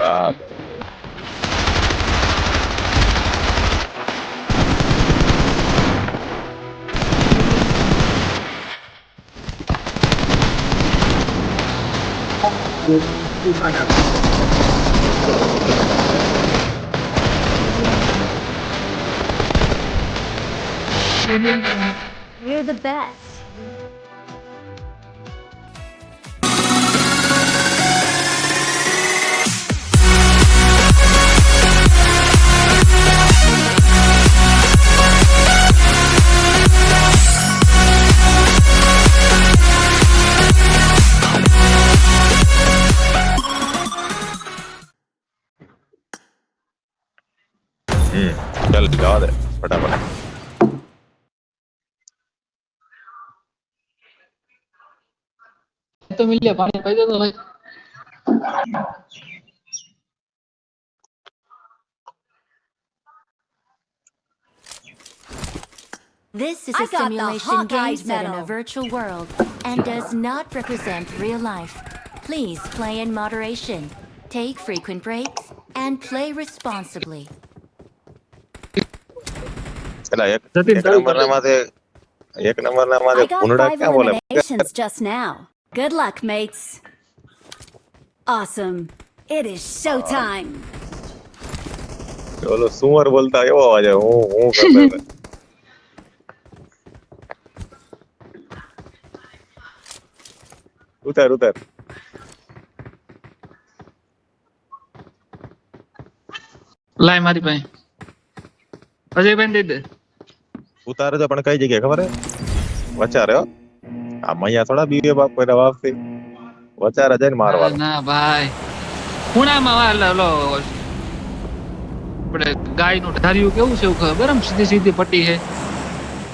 વાહ You're the best. चल जावा दे फटाफट तो मिल गया पानी पाई दो भाई This is I a got the simulation game Hawkeye set in a medal. virtual world and does not represent real life. Please play in moderation, take frequent breaks, and play responsibly. चला एक जतिन एक चालू number कर ना माथे एक number ना माथे I got पुनड़ा 5 क्या बोले eliminations just now. Good luck, mates. Awesome. It is showtime. बोलो सुअर बोलता है वो आवाज है हूँ करता है उतर उतर लाए मारी पाए अजय बहन दे दे उतारे तो अपन कई जगह खबर है वचा रहे हो आ मैया थोड़ा बीवे बाप कोई नवाब से वचा रहे जन मार वाला ना भाई ખૂણામાં વાલા લો આપણે ગાયનું ધાર્યું કેવું છે એવું ખબર એમ સીધી સીધી પટ્ટી છે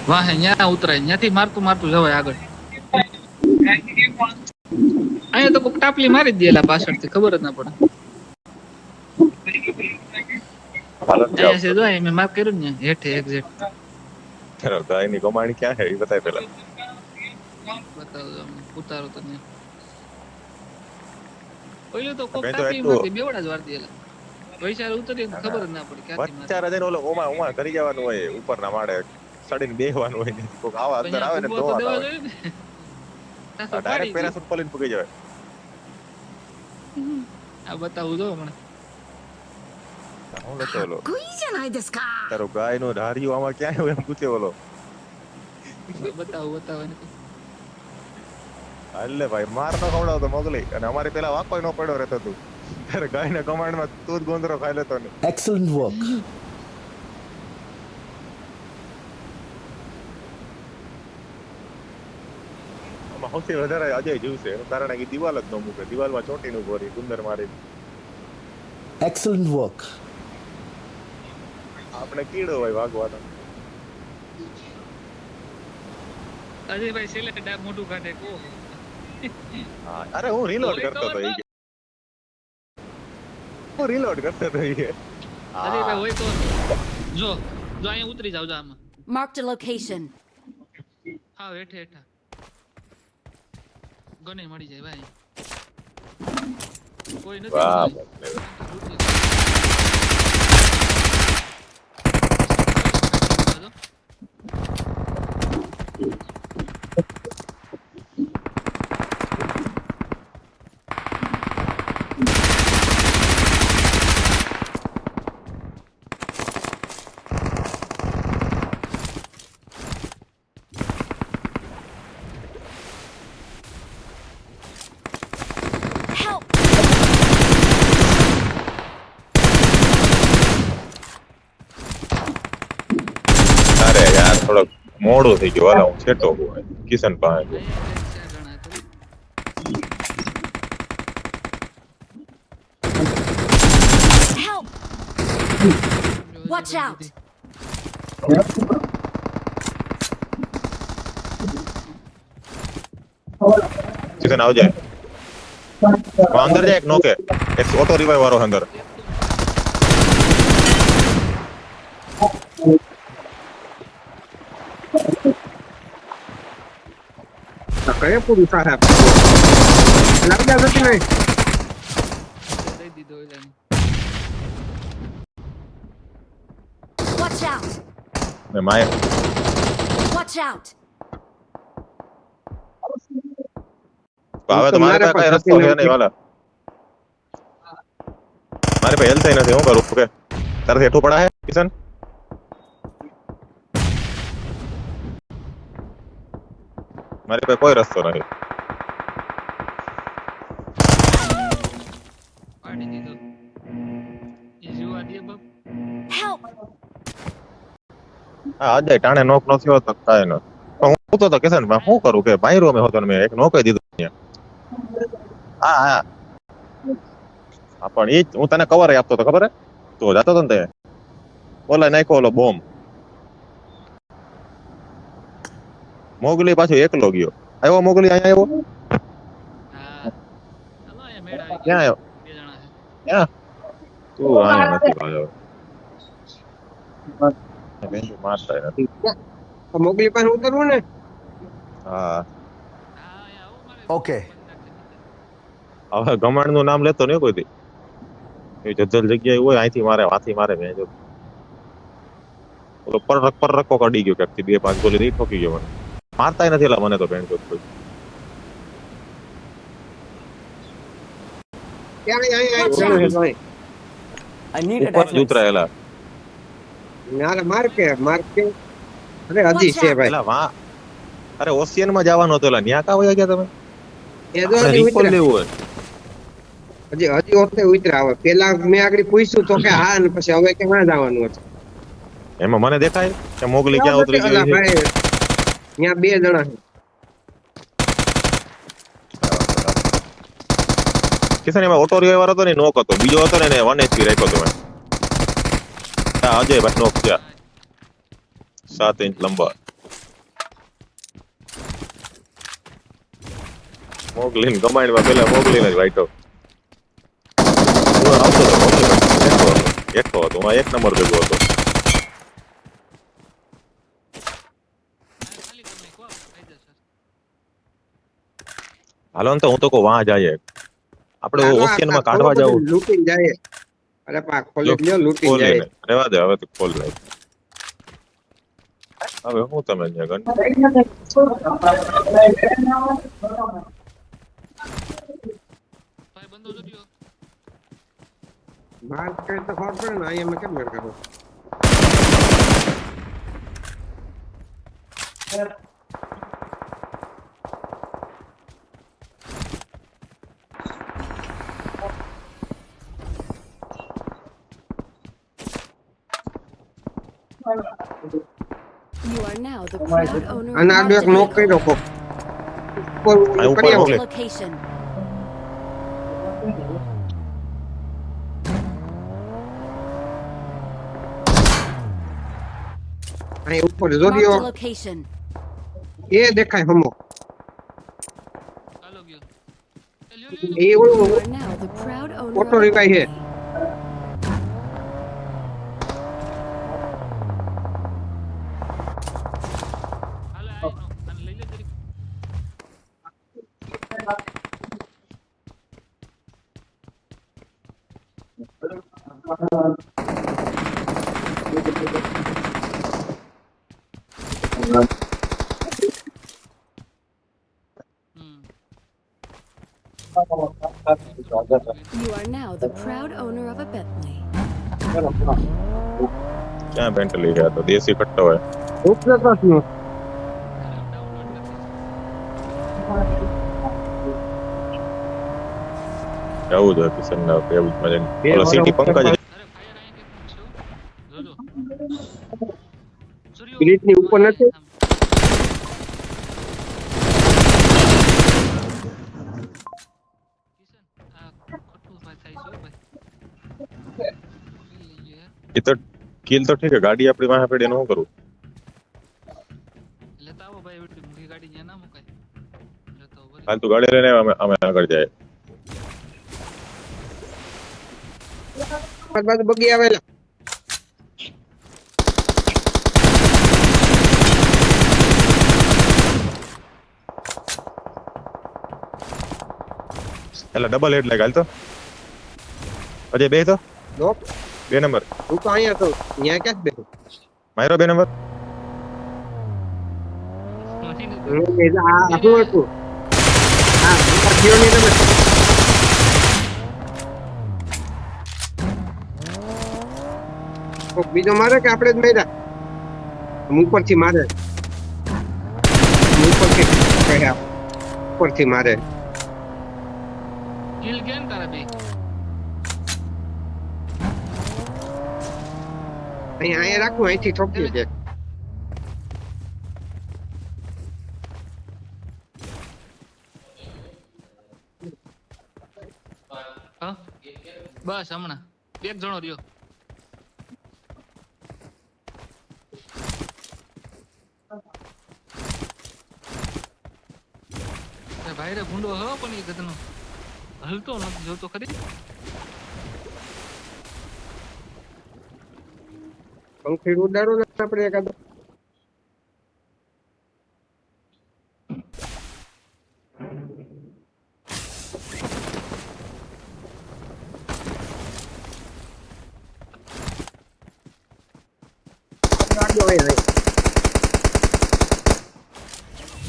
વાહે ન્યા ઉતરાય ન્યાથી મારતું મારતું જવાય આગળ અહીંયા તો કોક ટાપલી મારી જ દેલા પાછળથી ખબર જ ના પડે हालत क्या અહીંયા છે જો અહીં મેં માર્ક કર્યું ને હેઠે એક્ઝેક્ટ तेरा गाय ની कमाणी क्या है ये बताए पहला બતાવો ઉતારો તો ને પહેલું તો કોક કઈ તો ટાપલી એટલું- મારતી બેવડા જ વાર દેલા પૈસા ઉતરી ખબર જ ના પડી ક્યાંથી વચ્ચા રજે ઓલો ઓમાં ઓમાં કરી જવાનું હોય ઉપરના માળે સડીને બેહવાનું હોય કોક આવા અંદર આવે ને તો દેવા આવે જોઈએ ને ડાયરેક્ટ પેરાશૂટ ખોલીને ફૂગી જાય આ બતાવું જો હમણાં હું લેતો ઓલો いいじゃないですか。 તારો ગાય નો ધાર્યું આમાં ક્યાં હોય એમ પૂછે ઓલો બતાવું એને હાલે ભાઈ માર નો ખવડાવતો મોગલી અને અમારે પેલા વાકોય નો પડ્યો રહેતો તું તારે ગાય ના કમાન્ડ માં તું જ ગોંદરો ખાઈ લેતો ને Excellent work. આમાં સૌથી વધારે અજય જીવશે એનું કારણ કે દિવાલ જ ન મૂકે દિવાલમાં ચોટીનું ભરી ગુંદર મારી Excellent work. આપણે કીડો હોય વાગવાનો અજયભાઈ છેલ્લે ડાબ મોટું કાઢે કો હા અરે હું રીલોડ કરતો હતો ઈ હું રીલોડ કરતો હતો ઈ અજયભાઈ હોય તો જો જો અહીંયા ઉતરી જાવ જા આમાં Marked a location. હા હેઠે હેઠા ગને મળી જાય ભાઈ કોઈ નથી વાહ Help! અરે યાર થોડો મોડું થઈ ગયું હાલો હું છેટો હોય કિશન પાસે Help! Watch out! કિશન આવ જાય અંદર જાય એક નોકે એક ઓટો રિવાઇવ વાળો અંદર કયા પૂરું સારા લાગી જતી નહીં દઈ દીધો એટલે out! મેં માય Watch out! હવે તો મારે પાસે કઈ રસ્તો છે નહીં વાલા. મારે પાસે હેલ્થ નથી, હું કરું કે તારે હેઠું પડા હે કિશન? મારી પાસે કોઈ રસ્તો નથી. પાડી દીધો એ જોવા દે બાપ. Help! હા અજય ટાણે નોક નો થયો તો કાંઈ ન. હું તો કિશન શું કરું કે માર્યો મેં હોતો ને મેં એક નોક દીધું અહીંયા. હા હા હા પણ એ હું તને કવર આપતો હતો ખબર હે? તો જાતો હતો ને તે ઓલા નાખ્યો ઓલો બોમ્બ. મોગલી પાછો એકલો ગયો. આવ્યો મોગલી અહીંયા આવ્યો? હા ચાલો એ મેળ આવી ક્યાં આવ્યો? બે જણા છે. ક્યાં? તું અહીંયા નથી આવ્યો. બેન મારતા નથી. મોગલી પાસે ઉતરવું ને. હા હા એ આવો મારે Okay. હવે ગમાણ નું નામ લેતો નહીં કોઈ દી. એ જજ્જલ જગ્યાએ હોય અહીંથી મારે હાથી મારે મેં જો ઓલો પર રખો કડી ગયો ક્યાંકથી 2-5 ગોલી દી ઠોકી ગયો મને. મારતાય નથી એલા મને તો બેન કોઈ. ત્યાં I need ઉપર જ attachments. ઉતરાયેલા. માર કે અરે હજી છે ભાઈ. એલા વાહ અરે ઓશિયન માં જવાનું હતું એલા ન્યા કા વયા ગયા તમે? એ જો આપણે હજી recall ઉતર્યા. લેવું હોય. હજી વખતે ઉતર્યા હવે. પેલા મેં આગળ પૂછ્યું તો કે હા ને પછી હવે કે ના જવાનું હતું. એમાં મને દેખાય કે મોગલી ક્યાં ઉતરી ગઈ અલા છે? ભાઈ ત્યાં 2 જણા છે. કિશન એમાં ઓટો રિવાઈવર વાળો હતો ને નોક હતો, બીજો હતો ને એને 1 HP રાખ્યો હતો મેં. હા અજય ભાઈ નોક થયા 7 ઇંચ લંબા. મોગલીન કમાન્ડમાં પેલા મોગલીને જ વાઈટો. હું આવતો હતો મોગલી એકતો હતો હું 1 નંબર ભેગો હતો. ખાલી તમે કહો કાયદેસર. હાલો ને તો હું તો કહું વાં જાય આપણે ચાલો, ઓશિયનમાં આ કાઢવા થોડું જવું. બધું લૂંટીને જાય. અરે પા ખોલી લ્યો લૂંટીને ખોલ જાય. નહીં. રહેવા દે હવે તો ખોલ નહીં. હવે હું તમે અહીંયા ગણ ભાઈ બંધો જોડ્યો. બહાર કઈ તો ખબર પડે ને અહીંયા મેં કેમ મેળ કરો. You are now the proud owner અને of આડો એક નોક Activate. કર્યો કોક. ઉપર આ ઉપર કરી આવો. મોકલે. Marked a location. અહીં ઉપર Marked જોડિયો a location. એ દેખાય હમો. ચાલો ગયો. એ લ્યો લ્યો એ You ઓલું are now the proud owner Auto of a revive है। Bentley. હાલે આનો અને લઈ લે જરીક. હમ You are now the proud owner of a Bentley. ક્યાં પેન્ટ લઈ ગયા તો દેશી કટ્ટો હોય. ઉપર તો શું ડાઉનલોડ કરી જવું જોઈએ કિશન ના એવું જ મજા ઓલો સિટી પંકજ અરે ફાયર આઈ કે છે જોજો સૂર્ય ગ્રીટની ઉપર નથી? કિશન આ ખોટું થાય છે ભાઈ લઈ યાર એ તો કિલ તો ઠીક હે ગાડી આપણી પાસે પડી એનું શું કરવું? લેતા આવો ભાઈ એટલી મોંઘી ગાડી ત્યાં ના મુકાય લેતા આવો હાલ તું ગાડી લઈને આવ, અમે આગળ જાય. બાજુ બગી આવેલા એટલે ડબલ હેડ લાગ હાલ તો અજય બે તો લોક 2 નંબર હું તો અહીંયા તો ત્યાં ક્યાં જ બેઠો માર્યો 2 નંબર આ શું હતું હા થયો નહીં તમે કોક બીજો મારે કે આપણે જ માર્યા ઉપરથી મારે ઉપરથી મારે કિલ કેમ તારા બે અહીંયા રાખવું અહીંથી ઠોકીએ છે હા બસ હમણાં એક જણો રહ્યો ભાઈ રે ભૂંડો હો પણ એ ગધનો હલતો નથી જોતો ખરી પંખી ઉડાડો ને આપણે એકાદ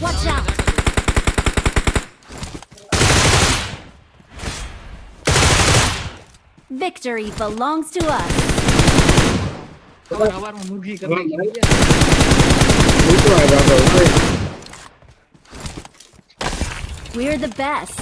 Watch out! Victory belongs to us. સવારમાં મુરગી કરી We're the best.